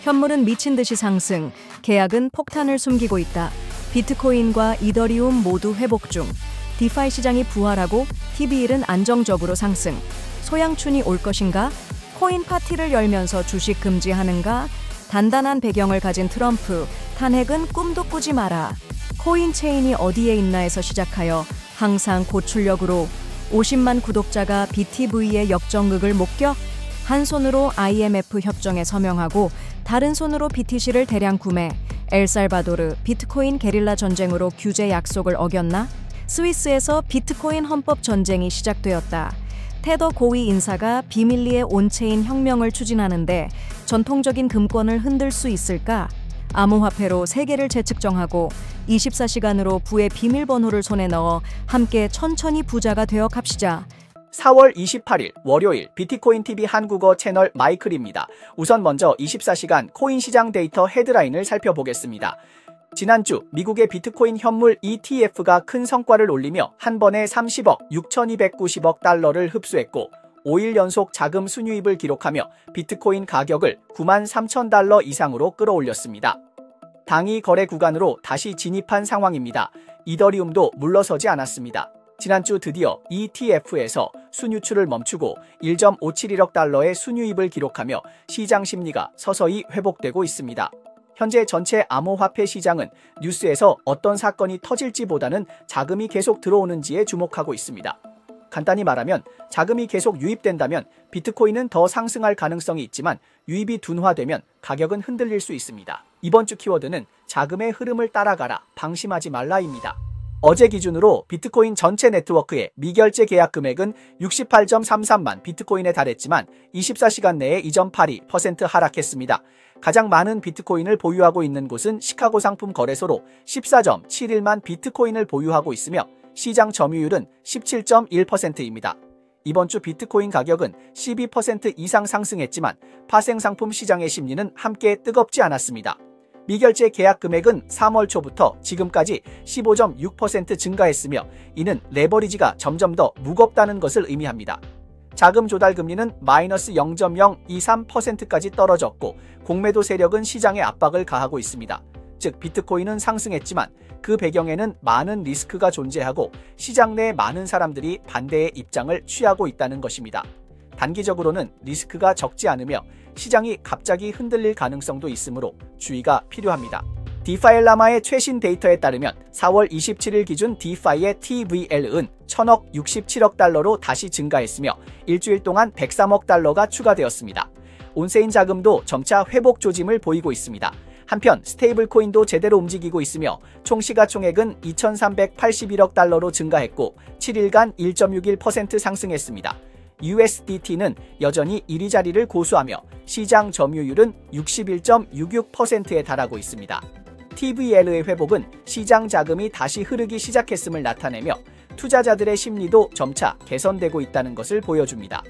현물은 미친 듯이 상승, 계약은 폭탄을 숨기고 있다. 비트코인과 이더리움 모두 회복 중. 디파이 시장이 부활하고 TB일은 안정적으로 상승. 소양춘이 올 것인가? 코인 파티를 열면서 주식 금지하는가? 단단한 배경을 가진 트럼프, 탄핵은 꿈도 꾸지 마라. 코인 체인이 어디에 있나에서 시작하여 항상 고출력으로 50만 구독자가 BTV의 역전극을 목격? 한 손으로 IMF 협정에 서명하고 다른 손으로 BTC를 대량 구매. 엘살바도르 비트코인 게릴라 전쟁으로 규제 약속을 어겼나? 스위스에서 비트코인 헌법 전쟁이 시작되었다. 테더 고위 인사가 비밀리에 온체인 혁명을 추진하는데 전통적인 금권을 흔들 수 있을까? 암호화폐로 세계를 재측정하고 24시간으로 부의 비밀번호를 손에 넣어 함께 천천히 부자가 되어 갑시다. 4월 28일 월요일 비트코인TV 한국어 채널 마이클입니다. 우선 먼저 24시간 코인 시장 데이터 헤드라인을 살펴보겠습니다. 지난주 미국의 비트코인 현물 ETF가 큰 성과를 올리며 한 번에 30억 6,290억 달러를 흡수했고 5일 연속 자금 순유입을 기록하며 비트코인 가격을 93,000달러 이상으로 끌어올렸습니다. 당이 거래 구간으로 다시 진입한 상황입니다. 이더리움도 물러서지 않았습니다. 지난주 드디어 ETF에서 순유출을 멈추고 1.571억 달러의 순유입을 기록하며 시장 심리가 서서히 회복되고 있습니다. 현재 전체 암호화폐 시장은 뉴스에서 어떤 사건이 터질지보다는 자금이 계속 들어오는지에 주목하고 있습니다. 간단히 말하면 자금이 계속 유입된다면 비트코인은 더 상승할 가능성이 있지만 유입이 둔화되면 가격은 흔들릴 수 있습니다. 이번 주 키워드는 자금의 흐름을 따라가라, 방심하지 말라입니다. 어제 기준으로 비트코인 전체 네트워크의 미결제 계약 금액은 68.33만 비트코인에 달했지만 24시간 내에 2.82% 하락했습니다. 가장 많은 비트코인을 보유하고 있는 곳은 시카고 상품 거래소로 14.71만 비트코인을 보유하고 있으며 시장 점유율은 17.1%입니다. 이번 주 비트코인 가격은 12% 이상 상승했지만 파생상품 시장의 심리는 함께 뜨겁지 않았습니다. 미결제 계약 금액은 3월 초부터 지금까지 15.6% 증가했으며 이는 레버리지가 점점 더 무겁다는 것을 의미합니다. 자금 조달 금리는 마이너스 0.023%까지 떨어졌고 공매도 세력은 시장에 압박을 가하고 있습니다. 즉 비트코인은 상승했지만 그 배경에는 많은 리스크가 존재하고 시장 내 많은 사람들이 반대의 입장을 취하고 있다는 것입니다. 단기적으로는 리스크가 적지 않으며 시장이 갑자기 흔들릴 가능성도 있으므로 주의가 필요합니다. 디파일라마의 최신 데이터에 따르면 4월 27일 기준 디파이의 TVL은 1000억 67억 달러로 다시 증가했으며 일주일 동안 103억 달러가 추가되었습니다. 온세인 자금도 점차 회복 조짐을 보이고 있습니다. 한편 스테이블 코인도 제대로 움직이고 있으며 총 시가총액은 2381억 달러로 증가했고 7일간 1.61% 상승했습니다. USDT는 여전히 1위 자리를 고수하며 시장 점유율은 61.66%에 달하고 있습니다. TVL의 회복은 시장 자금이 다시 흐르기 시작했음을 나타내며 투자자들의 심리도 점차 개선되고 있다는 것을 보여줍니다.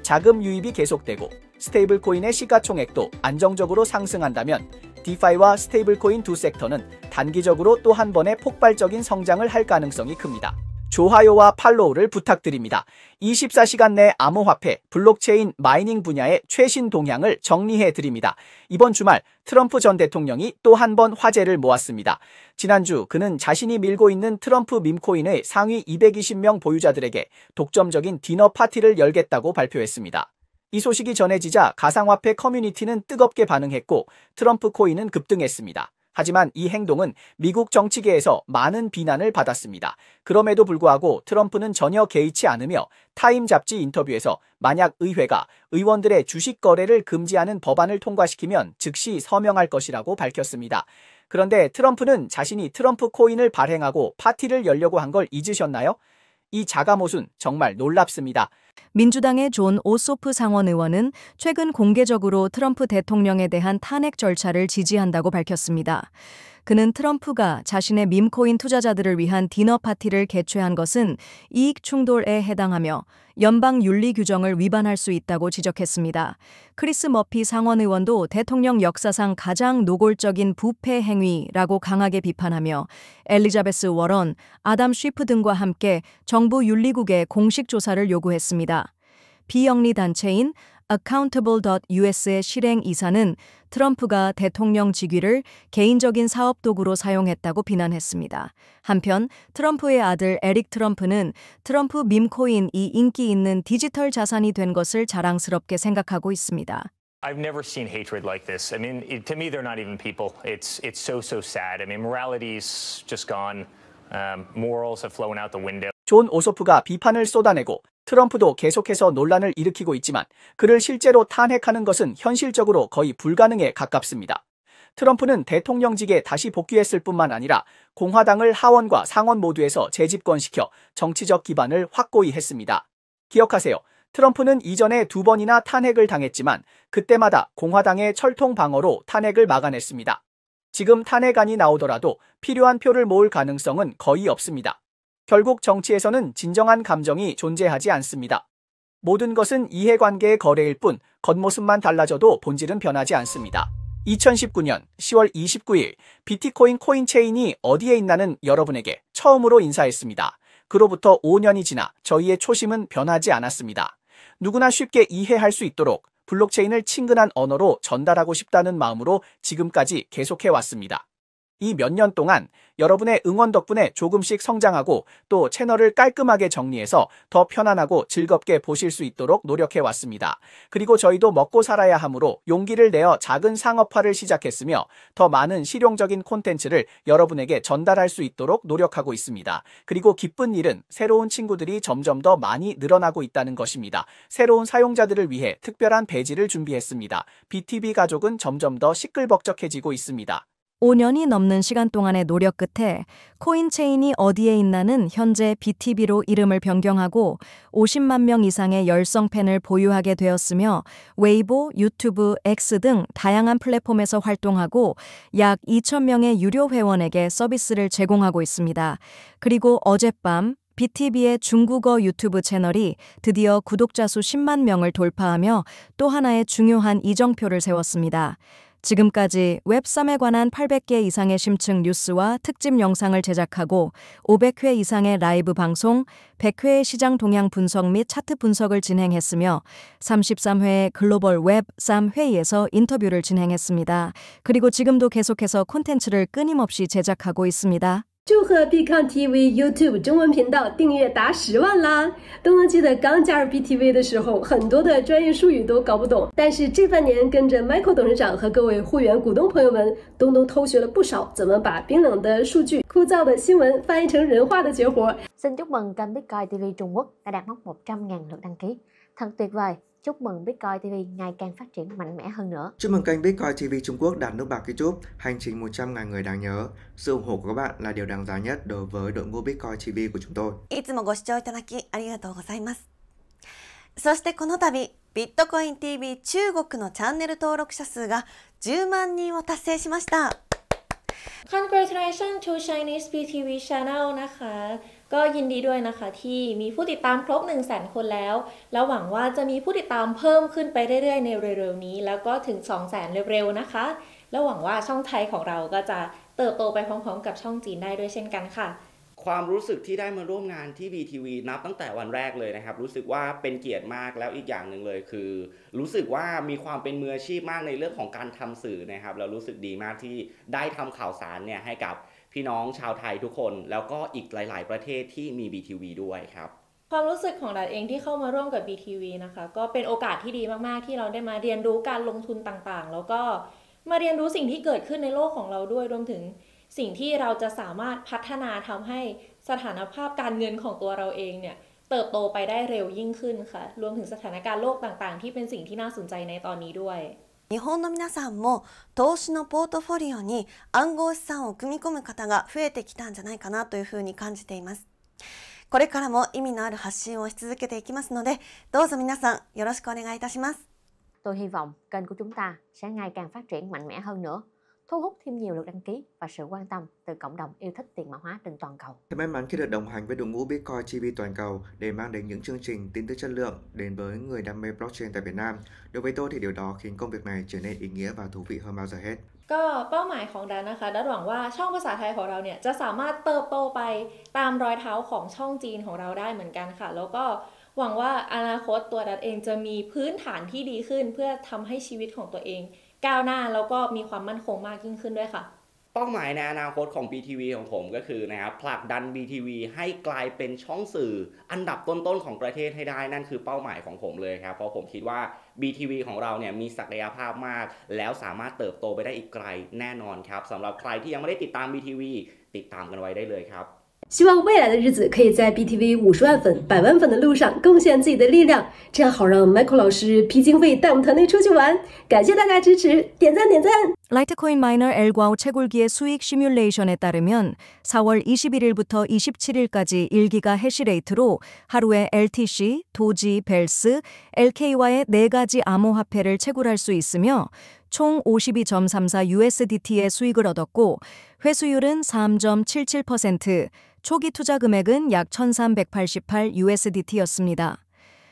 자금 유입이 계속되고 스테이블코인의 시가총액도 안정적으로 상승한다면 디파이와 스테이블코인 두 섹터는 단기적으로 또 한 번의 폭발적인 성장을 할 가능성이 큽니다. 좋아요와 팔로우를 부탁드립니다. 24시간 내 암호화폐, 블록체인, 마이닝 분야의 최신 동향을 정리해드립니다. 이번 주말 트럼프 전 대통령이 또 한 번 화제를 모았습니다. 지난주 그는 자신이 밀고 있는 트럼프 밈코인의 상위 220명 보유자들에게 독점적인 디너 파티를 열겠다고 발표했습니다. 이 소식이 전해지자 가상화폐 커뮤니티는 뜨겁게 반응했고 트럼프 코인은 급등했습니다. 하지만 이 행동은 미국 정치계에서 많은 비난을 받았습니다. 그럼에도 불구하고 트럼프는 전혀 개의치 않으며 타임 잡지 인터뷰에서 만약 의회가 의원들의 주식 거래를 금지하는 법안을 통과시키면 즉시 서명할 것이라고 밝혔습니다. 그런데 트럼프는 자신이 트럼프 코인을 발행하고 파티를 열려고 한 걸 잊으셨나요? 이 자가모순 정말 놀랍습니다. 민주당의 존 오소프 상원 의원은 최근 공개적으로 트럼프 대통령에 대한 탄핵 절차를 지지한다고 밝혔습니다. 그는 트럼프가 자신의 밈코인 투자자들을 위한 디너 파티를 개최한 것은 이익 충돌에 해당하며 연방 윤리 규정을 위반할 수 있다고 지적했습니다. 크리스 머피 상원 의원도 대통령 역사상 가장 노골적인 부패 행위라고 강하게 비판하며 엘리자베스 워런, 아담 쉬프 등과 함께 정부 윤리국에 공식 조사를 요구했습니다. 비영리 단체인 accountable.us의 실행 이사는 트럼프가 대통령 직위를 개인적인 사업 도구로 사용했다고 비난했습니다. 한편 트럼프의 아들 에릭 트럼프는 트럼프 밈코인이 인기 있는 디지털 자산이 된 것을 자랑스럽게 생각하고 있습니다. I've never seen hatred like this. I mean, to me, they're not even people. It's so sad. I mean, morality's just gone. Morals have flown out the window. 존 오소프가 비판을 쏟아내고 트럼프도 계속해서 논란을 일으키고 있지만 그를 실제로 탄핵하는 것은 현실적으로 거의 불가능에 가깝습니다. 트럼프는 대통령직에 다시 복귀했을 뿐만 아니라 공화당을 하원과 상원 모두에서 재집권시켜 정치적 기반을 확고히 했습니다. 기억하세요. 트럼프는 이전에 2번이나 탄핵을 당했지만 그때마다 공화당의 철통 방어로 탄핵을 막아냈습니다. 지금 탄핵안이 나오더라도 필요한 표를 모을 가능성은 거의 없습니다. 결국 정치에서는 진정한 감정이 존재하지 않습니다. 모든 것은 이해관계의 거래일 뿐 겉모습만 달라져도 본질은 변하지 않습니다. 2019년 10월 29일 비트코인 코인체인이 어디에 있나는 여러분에게 처음으로 인사했습니다. 그로부터 5년이 지나 저희의 초심은 변하지 않았습니다. 누구나 쉽게 이해할 수 있도록 블록체인을 친근한 언어로 전달하고 싶다는 마음으로 지금까지 계속해왔습니다. 이 몇 년 동안 여러분의 응원 덕분에 조금씩 성장하고 또 채널을 깔끔하게 정리해서 더 편안하고 즐겁게 보실 수 있도록 노력해왔습니다. 그리고 저희도 먹고 살아야 하므로 용기를 내어 작은 상업화를 시작했으며 더 많은 실용적인 콘텐츠를 여러분에게 전달할 수 있도록 노력하고 있습니다. 그리고 기쁜 일은 새로운 친구들이 점점 더 많이 늘어나고 있다는 것입니다. 새로운 사용자들을 위해 특별한 배지를 준비했습니다. BTB 가족은 점점 더 시끌벅적해지고 있습니다. 5년이 넘는 시간 동안의 노력 끝에 코인체인이 어디에 있나는 현재 BTB로 이름을 변경하고 50만 명 이상의 열성팬을 보유하게 되었으며 웨이보, 유튜브, X 등 다양한 플랫폼에서 활동하고 약 2,000명의 유료 회원에게 서비스를 제공하고 있습니다. 그리고 어젯밤 BTB의 중국어 유튜브 채널이 드디어 구독자 수 10만 명을 돌파하며 또 하나의 중요한 이정표를 세웠습니다. 지금까지 웹3에 관한 800개 이상의 심층 뉴스와 특집 영상을 제작하고 500회 이상의 라이브 방송, 100회의 시장 동향 분석 및 차트 분석을 진행했으며 33회의 글로벌 웹3 회의에서 인터뷰를 진행했습니다. 그리고 지금도 계속해서 콘텐츠를 끊임없이 제작하고 있습니다. 祝贺 Bitcoin TV YouTube 中文频道订阅达10万啦！东东记得刚加入 BTV 的时候，很多的专业术语都搞不懂，但是这半年跟着 Michael 董事長和各位會員股東朋友們，東東偷學了不少怎麼把冰冷的數據、枯燥的新聞翻譯成人話的絕活。 Xin chúc mừng kênh Bitcoin TV Trung Quốc đã đạt mốc 100.000 lượt đăng ký. Thật tuyệt vời! Chúc mừng Bitcoin TV ngày càng phát triển mạnh mẽ hơn nữa. Chúc mừng kênh Bitcoin TV Trung Quốc đạt nút bạc YouTube, hành trình 100.000 người đáng nhớ. Sự ủng hộ của các bạn là điều đáng giá nhất đối với đội ngũ Bitcoin TV của chúng tôi. いつもご視聴いただきありがとうございます。そしてこの度、ビットコイン TV 中国のチャンネル登録者数が10万人を達成しました。Congratulations to Chinese BTV Channel นะคะ ก็ยินดีด้วยนะคะที่มีผู้ติดตามครบ 100,000 คนแล้วหวังว่าจะมีผู้ติดตามเพิ่มขึ้นไปเรื่อยๆในเร็วๆนี้แล้วก็ถึง 200,000 เร็วๆนะคะแล้วหวังว่าช่องไทยของเราก็จะเติบโตไปพร้อมๆกับช่องจีนได้ด้วยเช่นกันค่ะ ความรู้สึกที่ได้มาร่วมงานที่ BTV นับตั้งแต่วันแรกเลยนะครับรู้สึกว่าเป็นเกียรติมากแล้วอีกอย่างหนึ่งเลยคือรู้สึกว่ามีความเป็นมืออาชีพมากในเรื่องของการทำสื่อนะครับแล้วรู้สึกดีมากที่ได้ทำข่าวสารเนี่ยให้กับพี่น้องชาวไทยทุกคนแล้วก็อีกหลายๆประเทศที่มี BTV ด้วยครับความรู้สึกของดัดเองที่เข้ามาร่วมกับ BTV นะคะก็เป็นโอกาสที่ดีมากๆที่เราได้มาเรียนรู้การลงทุนต่างๆแล้วก็มาเรียนรู้สิ่งที่เกิดขึ้นในโลกของเราด้วยรวมถึงสิ่งที่เราจะสามารถพัฒนาทำให้สถานภาพการเงินของตัวเราเองเนี่ยเติบโตไปได้เร็วยิ่งขึ้นค่ะรวมถึงสถานการณ์โลกต่างๆที่เป็นสิ่งที่น่าสนใจในตอนนี้ด้วย日本の皆さんも投資のポートフォリオに暗号資産を組み込む方が増えてきたんじゃないかなというふうに感じています。これからも意味のある発信をし続けていきますので、どうぞ皆さんよろしくお願いいたします。Tôi hy vọng kênh của chúng ta sẽ ngày càng phát triển mạnh mẽ hơn nữa, thu hút thêm nhiều lượt đăng ký và sự quan tâm từ cộng đồng yêu thích tiền mã hóa trên toàn cầu. Thật may mắn khi được đồng hành với đội ngũ Bitcoin TV toàn cầu để mang đến những chương trình tin tức chất lượng đến với người đam mê blockchain tại Việt Nam. Đối với tôi thì điều đó khiến công việc này trở nên ý nghĩa và thú vị hơn bao giờ hết. ก็เป้าหมายของดันนะคะดันหวังว่าช่องภาษาไทยของเราเนี่ยจะสามารถเติบโตไปตามรอยเท้าของช่องจีนของเราได้เหมือนกันค่ะแล้วก็ หวังว่าอนาคตตัวดัตเองจะมีพื้นฐานที่ดีขึ้นเพื่อทำให้ชีวิตของตัวเองก้าวหน้าแล้วก็มีความมั่นคงมากยิ่งขึ้นด้วยค่ะเป้าหมายในอนาคตของ BTV ของผมก็คือนะครับผลักดัน BTV ให้กลายเป็นช่องสื่ออันดับต้นๆของประเทศให้ได้นั่นคือเป้าหมายของผมเลยครับเพราะผมคิดว่า BTV ของเราเนี่ยมีศักยภาพมากแล้วสามารถเติบโตไปได้อีกไกลแน่นอนครับสำหรับใครที่ยังไม่ได้ติดตาม BTV ติดตามกันไว้ได้เลยครับ希望未来的日子可以在 BTV 50万粉、100万粉的路上贡献自己的力量，这样好让 Michael 老师批经费带我们团队出去玩。感谢大家支持，点赞点赞！ 라이트코인 마이너 엘과오 채굴기의 수익 시뮬레이션에 따르면 4월 21일부터 27일까지 1기가 해시레이트로 하루에 LTC, 도지, 벨스, LK와의 4가지 암호화폐를 채굴할 수 있으며 총 52.34 USDT의 수익을 얻었고 회수율은 3.77%, 초기 투자 금액은 약 1,388 USDT였습니다.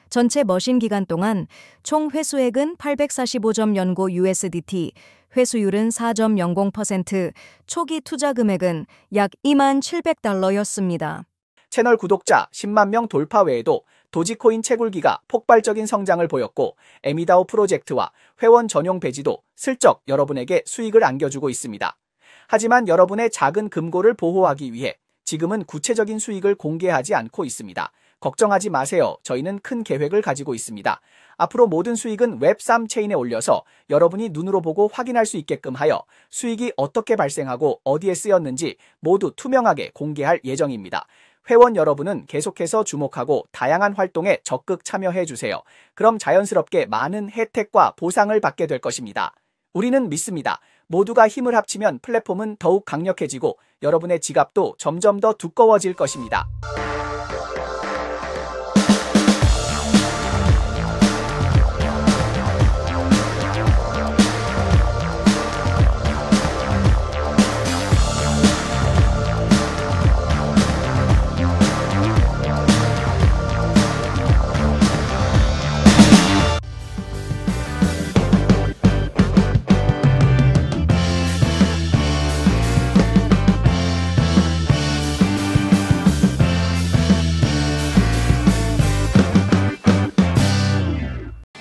전체 머신 기간 동안 총 회수액은 845.09 USDT, 회수율은 4.00%, 초기 투자 금액은 약 27,700달러였습니다. 채널 구독자 10만 명 돌파 외에도 도지코인 채굴기가 폭발적인 성장을 보였고 에미다오 프로젝트와 회원 전용 배지도 슬쩍 여러분에게 수익을 안겨주고 있습니다. 하지만 여러분의 작은 금고를 보호하기 위해 지금은 구체적인 수익을 공개하지 않고 있습니다. 걱정하지 마세요. 저희는 큰 계획을 가지고 있습니다. 앞으로 모든 수익은 웹3 체인에 올려서 여러분이 눈으로 보고 확인할 수 있게끔 하여 수익이 어떻게 발생하고 어디에 쓰였는지 모두 투명하게 공개할 예정입니다. 회원 여러분은 계속해서 주목하고 다양한 활동에 적극 참여해 주세요. 그럼 자연스럽게 많은 혜택과 보상을 받게 될 것입니다. 우리는 믿습니다. 모두가 힘을 합치면 플랫폼은 더욱 강력해지고 여러분의 지갑도 점점 더 두꺼워질 것입니다.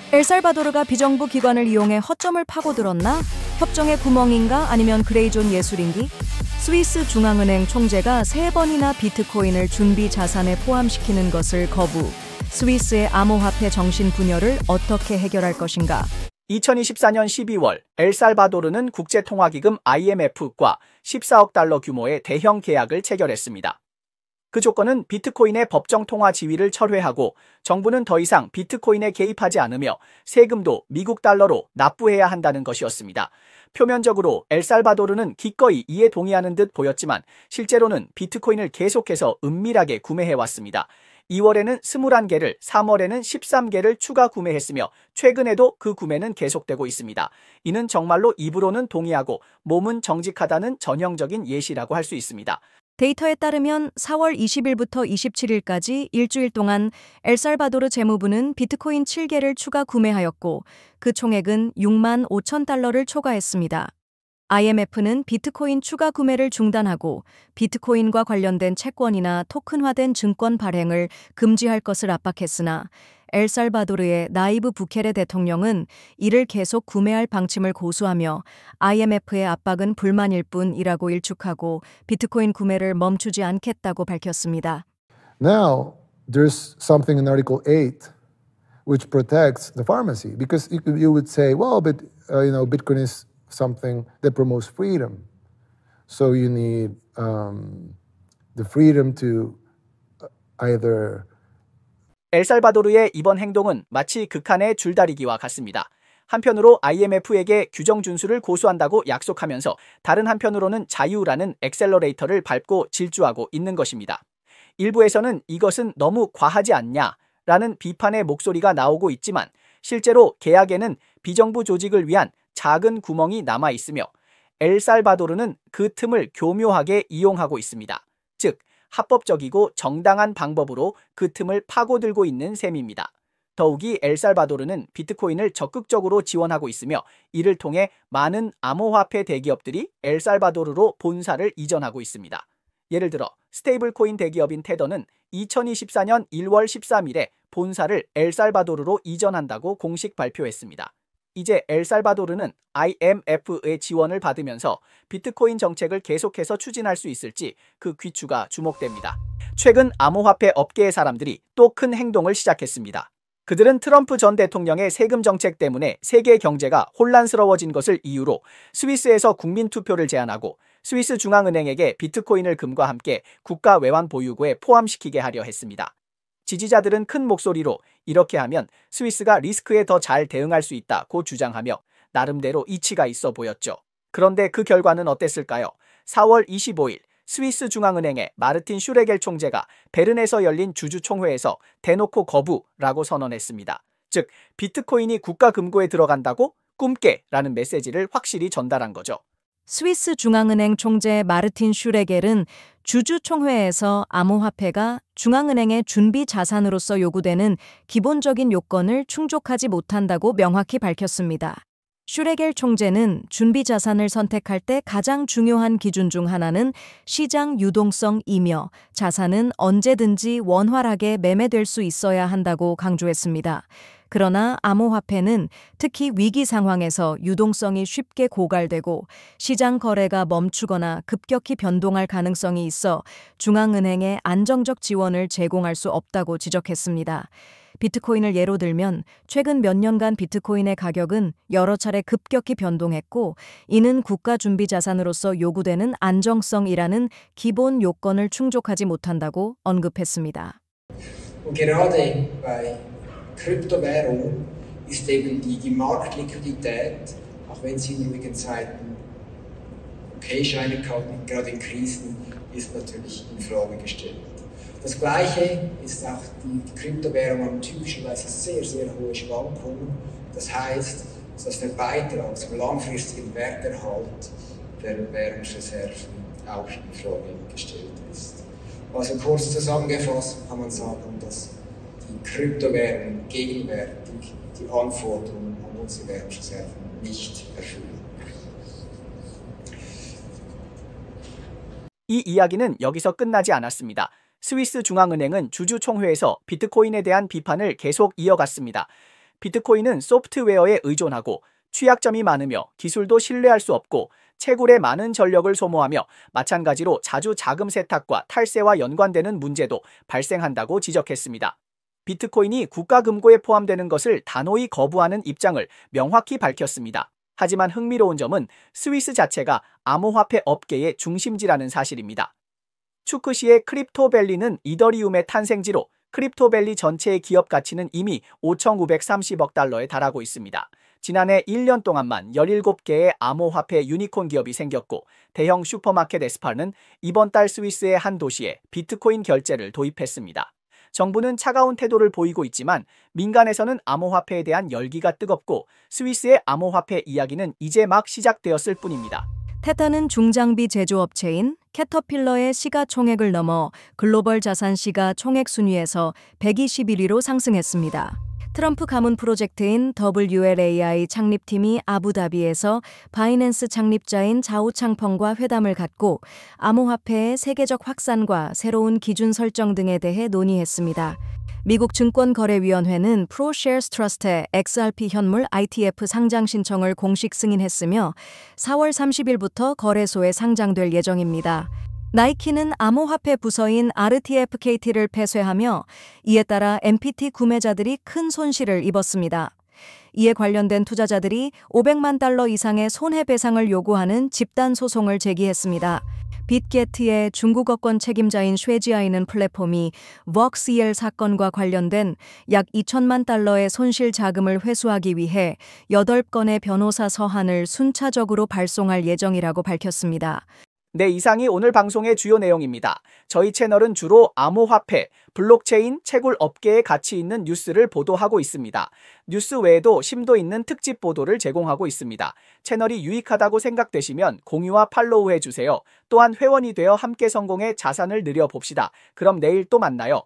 엘살바도르가 비정부 기관을 이용해 허점을 파고들었나? 협정의 구멍인가? 아니면 그레이존 예술인기? 스위스 중앙은행 총재가 3번이나 비트코인을 준비 자산에 포함시키는 것을 거부. 스위스의 암호화폐 정신 분열을 어떻게 해결할 것인가? 2024년 12월 엘살바도르는 국제통화기금 IMF과 14억 달러 규모의 대형 계약을 체결했습니다. 그 조건은 비트코인의 법정 통화 지위를 철회하고 정부는 더 이상 비트코인에 개입하지 않으며 세금도 미국 달러로 납부해야 한다는 것이었습니다. 표면적으로 엘살바도르는 기꺼이 이에 동의하는 듯 보였지만 실제로는 비트코인을 계속해서 은밀하게 구매해왔습니다. 2월에는 21개를, 3월에는 13개를 추가 구매했으며 최근에도 그 구매는 계속되고 있습니다. 이는 정말로 입으로는 동의하고 몸은 정직하다는 전형적인 예시라고 할 수 있습니다. 데이터에 따르면 4월 20일부터 27일까지 일주일 동안 엘살바도르 재무부는 비트코인 7개를 추가 구매하였고 그 총액은 6만 5천 달러를 초과했습니다. IMF는 비트코인 추가 구매를 중단하고 비트코인과 관련된 채권이나 토큰화된 증권 발행을 금지할 것을 압박했으나 엘살바도르의 나이브 부케레 대통령은 이를 계속 구매할 방침을 고수하며 IMF의 압박은 불만일 뿐이라고 일축하고 비트코인 구매를 멈추지 않겠다고 밝혔습니다. Now there's something in Article 8 which protects the pharmacy because you would say, well, but Bitcoin is something that promotes freedom. So you need the freedom to either 엘살바도르의 이번 행동은 마치 극한의 줄다리기와 같습니다. 한편으로 IMF에게 규정 준수를 고수한다고 약속하면서 다른 한편으로는 자유라는 엑셀러레이터를 밟고 질주하고 있는 것입니다. 일부에서는 이것은 너무 과하지 않냐라는 비판의 목소리가 나오고 있지만 실제로 계약에는 비정부 조직을 위한 작은 구멍이 남아 있으며 엘살바도르는 그 틈을 교묘하게 이용하고 있습니다. 즉, 합법적이고 정당한 방법으로 그 틈을 파고들고 있는 셈입니다. 더욱이 엘살바도르는 비트코인을 적극적으로 지원하고 있으며 이를 통해 많은 암호화폐 대기업들이 엘살바도르로 본사를 이전하고 있습니다. 예를 들어 스테이블코인 대기업인 테더는 2024년 1월 13일에 본사를 엘살바도르로 이전한다고 공식 발표했습니다. 이제 엘살바도르는 IMF의 지원을 받으면서 비트코인 정책을 계속해서 추진할 수 있을지 그 귀추가 주목됩니다. 최근 암호화폐 업계의 사람들이 또 큰 행동을 시작했습니다. 그들은 트럼프 전 대통령의 세금 정책 때문에 세계 경제가 혼란스러워진 것을 이유로 스위스에서 국민투표를 제안하고 스위스 중앙은행에게 비트코인을 금과 함께 국가 외환 보유고에 포함시키게 하려 했습니다. 지지자들은 큰 목소리로 이렇게 하면 스위스가 리스크에 더 잘 대응할 수 있다고 주장하며 나름대로 이치가 있어 보였죠. 그런데 그 결과는 어땠을까요? 4월 25일 스위스 중앙은행의 마르틴 슈레겔 총재가 베른에서 열린 주주총회에서 대놓고 거부라고 선언했습니다. 즉, 비트코인이 국가 금고에 들어간다고? 꿈깨라는 메시지를 확실히 전달한 거죠. 스위스 중앙은행 총재 마르틴 슈레겔은 주주총회에서 암호화폐가 중앙은행의 준비 자산으로서 요구되는 기본적인 요건을 충족하지 못한다고 명확히 밝혔습니다. 슈레겔 총재는 준비 자산을 선택할 때 가장 중요한 기준 중 하나는 시장 유동성이며 자산은 언제든지 원활하게 매매될 수 있어야 한다고 강조했습니다. 그러나 암호화폐는 특히 위기 상황에서 유동성이 쉽게 고갈되고 시장 거래가 멈추거나 급격히 변동할 가능성이 있어 중앙은행에 안정적 지원을 제공할 수 없다고 지적했습니다. 비트코인을 예로 들면 최근 몇 년간 비트코인의 가격은 여러 차례 급격히 변동했고 이는 국가 준비 자산으로서 요구되는 안정성이라는 기본 요건을 충족하지 못한다고 언급했습니다. Kryptowährung ist eben die Marktliquidität, auch wenn sie in ruhigen Zeiten okay scheinen kann, gerade in Krisen ist natürlich in Frage gestellt. Das Gleiche ist auch die Kryptowährung haben typischerweise sehr, sehr hohe Schwankungen. Das heißt, dass das der Beitrag zum langfristigen Werterhalt der Währungsreserven auch in Frage gestellt ist. Also kurz zusammengefasst kann man sagen, dass die Kryptowährungen gegenwärtig die Anforderungen an unsere Währungsreserven nicht erfüllen. 이 이야기는 여기서 끝나지 않았습니다. 스위스 중앙은행은 주주총회에서 비트코인에 대한 비판을 계속 이어갔습니다. 비트코인은 소프트웨어에 의존하고 취약점이 많으며 기술도 신뢰할 수 없고 채굴에 많은 전력을 소모하며 마찬가지로 자주 자금 세탁과 탈세와 연관되는 문제도 발생한다고 지적했습니다. 비트코인이 국가 금고에 포함되는 것을 단호히 거부하는 입장을 명확히 밝혔습니다. 하지만 흥미로운 점은 스위스 자체가 암호화폐 업계의 중심지라는 사실입니다. 추크시의 크립토밸리는 이더리움의 탄생지로 크립토밸리 전체의 기업 가치는 이미 5,930억 달러에 달하고 있습니다. 지난해 1년 동안만 17개의 암호화폐 유니콘 기업이 생겼고 대형 슈퍼마켓 에스파는 이번 달 스위스의 한 도시에 비트코인 결제를 도입했습니다. 정부는 차가운 태도를 보이고 있지만 민간에서는 암호화폐에 대한 열기가 뜨겁고 스위스의 암호화폐 이야기는 이제 막 시작되었을 뿐입니다. 테타는 중장비 제조업체인 캐터필러의 시가총액을 넘어 글로벌 자산 시가총액 순위에서 121위로 상승했습니다. 트럼프 가문 프로젝트인 WLAI 창립팀이 아부다비에서 바이낸스 창립자인 자오창펑과 회담을 갖고 암호화폐의 세계적 확산과 새로운 기준 설정 등에 대해 논의했습니다. 미국 증권거래위원회는 프로셰어스 트러스트의 XRP 현물 ITF 상장 신청을 공식 승인했으며 4월 30일부터 거래소에 상장될 예정입니다. 나이키는 암호화폐 부서인 RTFKT를 폐쇄하며 이에 따라 MPT 구매자들이 큰 손실을 입었습니다. 이에 관련된 투자자들이 500만 달러 이상의 손해배상을 요구하는 집단 소송을 제기했습니다. 빗게트의 중국어권 책임자인 쉐지아이는 플랫폼이 웍스EL 사건과 관련된 약 2천만 달러의 손실 자금을 회수하기 위해 8건의 변호사 서한을 순차적으로 발송할 예정이라고 밝혔습니다. 네, 이상이 오늘 방송의 주요 내용입니다. 저희 채널은 주로 암호화폐, 블록체인, 채굴 업계에 가치 있는 뉴스를 보도하고 있습니다. 뉴스 외에도 심도 있는 특집 보도를 제공하고 있습니다. 채널이 유익하다고 생각되시면 공유와 팔로우 해주세요. 또한 회원이 되어 함께 성공해 자산을 늘려봅시다. 그럼 내일 또 만나요.